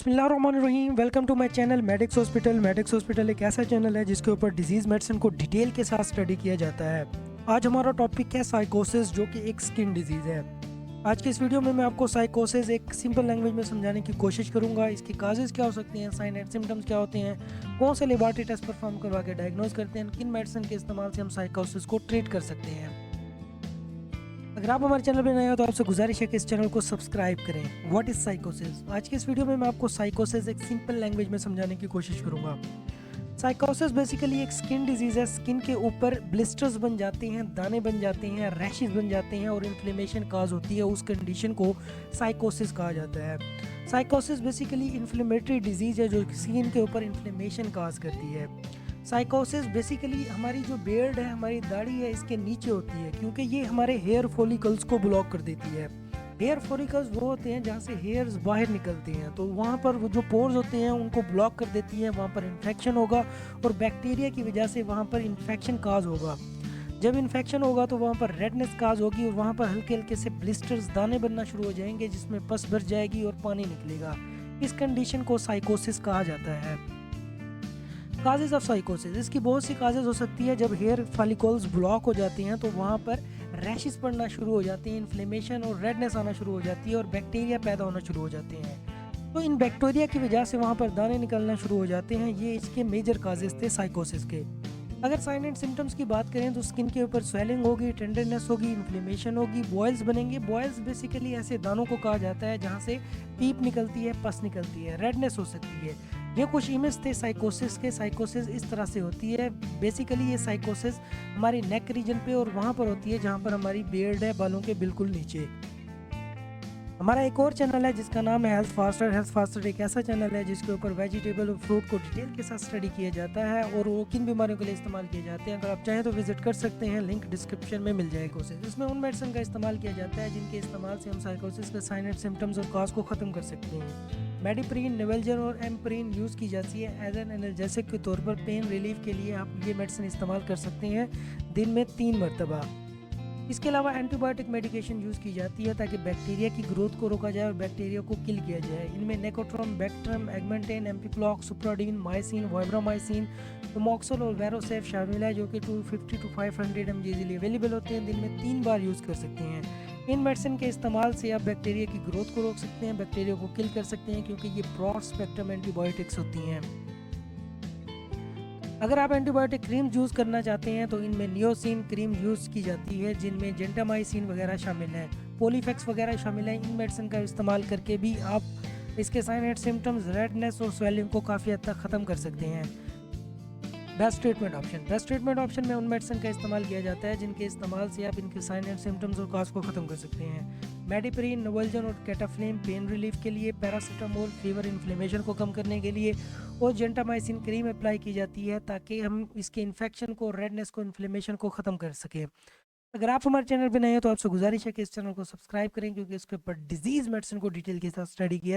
बिस्मिल्लाहिर्रहमानिर्रहीम। Welcome to my channel Medics Hospital. Medics Hospital एक ऐसा चैनल है जिसके ऊपर डिजीज़ मेडिसिन को डिटेल के साथ स्टडी किया जाता है। आज हमारा टॉपिक है साइकोसिस, जो कि एक स्किन डिजीज़ है। आज के इस वीडियो में मैं आपको साइकोसिस एक सिंपल लैंग्वेज में समझाने की कोशिश करूंगा। इसकी काजेज़ क्या हो सकती हैं, साइन एंड सिम्टम्स क्या होते हैं, कौन से लेबॉरेटरी टेस्ट परफॉर्म करवा के डायग्नोज करते हैं, किन मेडिसिन के इस्तेमाल से हम साइकोसिस को ट्रीट कर सकते हैं। अगर आप हमारे चैनल पर नए हो तो आपसे गुजारिश है कि इस चैनल को सब्सक्राइब करें। व्हाट इज साइकोसिस? आज के इस वीडियो में मैं आपको साइकोसिस एक सिंपल लैंग्वेज में समझाने की कोशिश करूंगा। साइकोसिस बेसिकली एक स्किन डिजीज है। स्किन के ऊपर ब्लिस्टर्स बन जाते हैं, दाने बन जाते हैं, रैशेस बन जाते हैं और इन्फ्लेमेशन काज होती है। उस कंडीशन को साइकोसिस कहा जाता है। साइकोसिस बेसिकली इन्फ्लेमेटरी डिजीज है जो स्किन के ऊपर इन्फ्लेमेशन काज करती है। साइकोसिस बेसिकली हमारी जो बियर्ड है, हमारी दाढ़ी है, इसके नीचे होती है, क्योंकि ये हमारे हेयर फॉलिकल्स को ब्लॉक कर देती है। हेयर फॉलिकल्स वो होते हैं जहाँ से हेयर्स बाहर निकलते हैं, तो वहाँ पर वो जो पोर्स होते हैं उनको ब्लॉक कर देती है। वहाँ पर इन्फेक्शन होगा और बैक्टीरिया की वजह से वहाँ पर इन्फेक्शन काज होगा। जब इन्फेक्शन होगा तो वहाँ पर रेडनेस काज होगी और वहाँ पर हल्के हल्के से ब्लिस्टर्स, दाने बनना शुरू हो जाएंगे, जिसमें पस भर जाएगी और पानी निकलेगा। इस कंडीशन को साइकोसिस कहा जाता है। काजेज ऑफ साइकोसिस, इसकी बहुत सी काजेज हो सकती है। जब हेयर फॉलिकल्स ब्लॉक हो जाते हैं तो वहाँ पर रैशेस पड़ना शुरू हो जाती हैं, इन्फ्लेमेशन और रेडनेस आना शुरू हो जाती है और बैक्टीरिया पैदा होना शुरू हो जाते हैं। तो इन बैक्टीरिया की वजह से वहाँ पर दाने निकलना शुरू हो जाते हैं। ये इसके मेजर काजेज थे साइकोसिस के। अगर साइन एंड सिम्टम्स की बात करें तो स्किन के ऊपर स्वेलिंग होगी, टेंडरनेस होगी, इन्फ्लेमेशन होगी, बॉयल्स बनेंगे। बॉयल्स बेसिकली ऐसे दानों को कहा जाता है जहाँ से पीप निकलती है, पस निकलती है, रेडनेस हो सकती है। ये कुछ इमेज थे साइकोसिस के। साइकोसिस इस तरह से होती है। बेसिकली ये साइकोसिस हमारी नेक रीजन पे और वहाँ पर होती है जहाँ पर हमारी बियर्ड है, बालों के बिल्कुल नीचे। हमारा एक और चैनल है जिसका नाम है हेल्थ फास्टर। हेल्थ फास्टर एक ऐसा चैनल है जिसके ऊपर वेजिटेबल और फ्रूट को डिटेल के साथ स्टडी किया जाता है और वो किन बीमारियों के लिए इस्तेमाल किए जाते हैं। अगर आप चाहें तो विजिट कर सकते हैं, लिंक डिस्क्रिप्शन में मिल जाएगा उसे। इसमें उन मेडिसिन का इस्तेमाल किया जाता है जिनके इस्तेमाल से हम साइकोसिस के साइन एंड सिम्टम्स और काज को ख़त्म कर सकते हैं। मेडिप्रीन, निवेल्जन और एम्प्रीन यूज़ की जाती है एज एन एनर्जेसिक के तौर पर। पेन रिलीफ के लिए आप ये मेडिसिन इस्तेमाल कर सकते हैं दिन में 3 मरतबा। इसके अलावा एंटीबायोटिक मेडिकेशन यूज़ की जाती है ताकि बैक्टीरिया की ग्रोथ को रोका जाए और बैक्टीरिया को किल किया जाए। इनमें नेकोट्रम, बैक्ट्रम, एगमेंटेन, एम्पीक्लॉक, सुप्राडीन, माइसिन, वाइब्रामाइसिन, टोमोक्सल और वेरोसेफ शामिल है, जो कि 250 to 500 mg इजीली अवेलेबल होते हैं। दिन में 3 बार यूज़ कर सकते हैं। इन मेडिसिन के इस्तेमाल से आप बैक्टीरिया की ग्रोथ को रोक सकते हैं, बैक्टीरिया को किल कर सकते हैं, क्योंकि ये ब्रॉड स्पेक्ट्रम एंटीबायोटिक्स होती हैं। अगर आप एंटीबायोटिक क्रीम यूज़ करना चाहते हैं तो इनमें नियोसिन क्रीम यूज़ की जाती है, जिनमें जेंटामाइसिन वगैरह शामिल है, पोलीफेक्स वगैरह शामिल है। इन मेडिसिन का इस्तेमाल करके भी आप इसके साइन एंड सिम्टम्स, रेडनेस और स्वेलिंग को काफ़ी हद तक ख़त्म कर सकते हैं। Best treatment option, best treatment option में उन मेडिसिन का इस्तेमाल किया जाता है जिनके इस्तेमाल से आप इनके साइन एंड सिम्टम्स और काज को ख़त्म कर सकते हैं। मेडिप्रीन, नोवल्जन और कैटाफ्लेम पेन रिलीफ के लिए, पैरासीटामोल फीवर इन्फ्लेमेशन को कम करने के लिए और जेंटामाइसिन क्रीम अप्लाई की जाती है ताकि हम इसके इन्फेक्शन को, रेडनेस को, इन्फ्लेमेशन को ख़त्म कर सकें। अगर आप हमारे चैनल पर नए हैं तो आपसे गुजारिश है कि इस चैनल को सब्सक्राइब करें, क्योंकि इसके ऊपर डिजीज़ मेडिसिन को डिटेल के साथ स्टडी किया